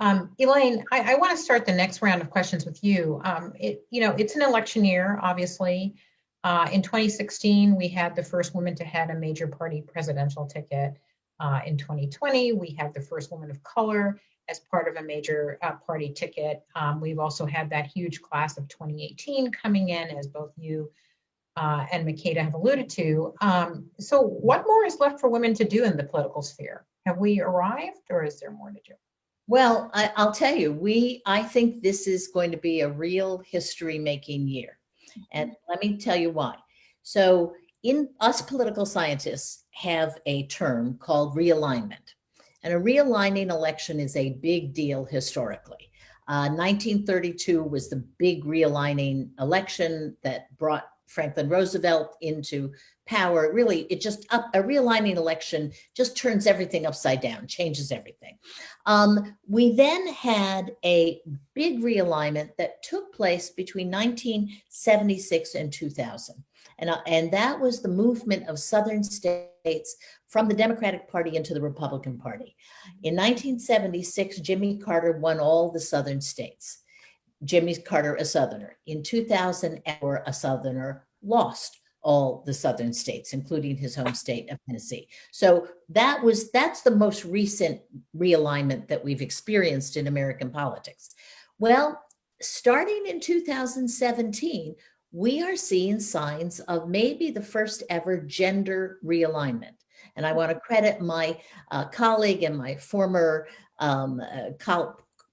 Elaine, I want to start the next round of questions with you. It's an election year, obviously. In 2016, we had the first woman to head a major party presidential ticket. In 2020, we had the first woman of color as part of a major party ticket. We've also had that huge class of 2018 coming in, as both you and Makeda have alluded to. So what more is left for women to do in the political sphere? Have we arrived, or is there more to do? Well, I'll tell you, I think this is going to be a real history-making year. And let me tell you why. So in us political scientists have a term called realignment. And a realigning election is a big deal historically. 1932 was the big realigning election that brought Franklin Roosevelt into power. Really, a realigning election just turns everything upside down, changes everything. We then had a big realignment that took place between 1976 and 2000. And that was the movement of Southern states from the Democratic Party into the Republican Party. In 1976, Jimmy Carter won all the Southern states. Jimmy Carter, a Southerner. In 2004, a Southerner lost all the Southern states, including his home state of Tennessee. So that's the most recent realignment that we've experienced in American politics. Well, starting in 2017, we are seeing signs of maybe the first ever gender realignment. And I want to credit my colleague and my former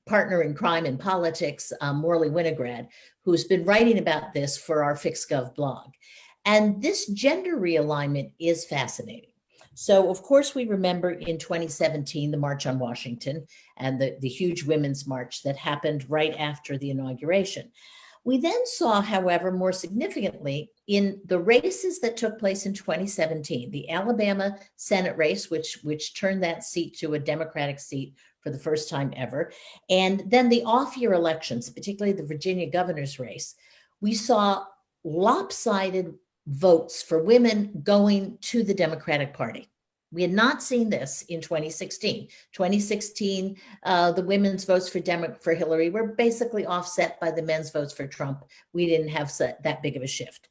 partner in crime in politics, Morley Cut, who's been writing about this for our FixGov blog. And this gender realignment is fascinating. So, of course, we remember in 2017, the March on Washington and the huge women's march that happened right after the inauguration. We then saw, however, more significantly in the races that took place in 2017, the Alabama Senate race, which turned that seat to a Democratic seat for the first time ever, and then the off-year elections, particularly the Virginia governor's race, we saw lopsided votes for women going to the Democratic Party. We had not seen this in 2016. 2016, the women's votes for Hillary were basically offset by the men's votes for Trump. We didn't have that big of a shift.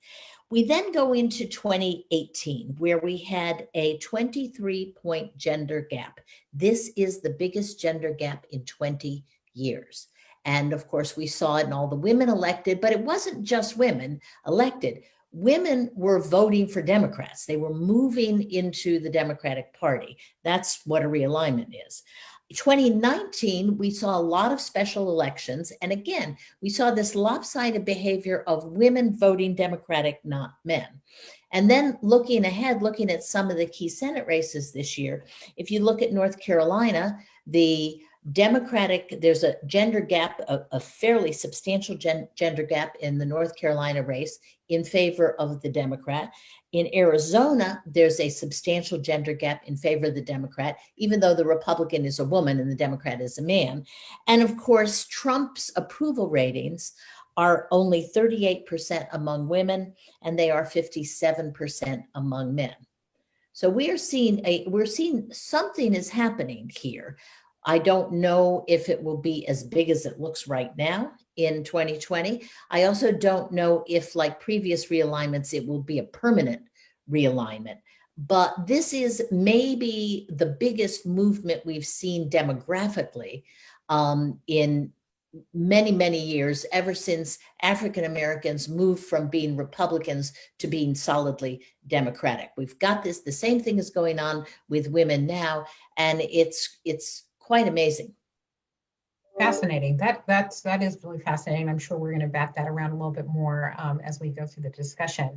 We then go into 2018, where we had a 23-point gender gap. This is the biggest gender gap in 20 years. And of course, we saw it in all the women elected, but it wasn't just women elected. Women were voting for Democrats. They were moving into the Democratic Party. That's what a realignment is. 2019, we saw a lot of special elections. And again, we saw this lopsided behavior of women voting Democratic, not men. And then looking ahead, looking at some of the key Senate races this year, if you look at North Carolina, the Democratic, there's a gender gap, a fairly substantial gender gap in the North Carolina race in favor of the Democrat. In Arizona, there's a substantial gender gap in favor of the Democrat, even though the Republican is a woman and the Democrat is a man. And of course, Trump's approval ratings are only 38% among women, and they are 57% among men. So we're seeing something is happening here. I don't know if it will be as big as it looks right now in 2020. I also don't know if, like previous realignments, it will be a permanent realignment. But this is maybe the biggest movement we've seen demographically in many, many years, ever since African Americans moved from being Republicans to being solidly Democratic. We've got the same thing is going on with women now, and it's quite amazing. Fascinating. That is really fascinating. I'm sure we're going to bat that around a little bit more as we go through the discussion.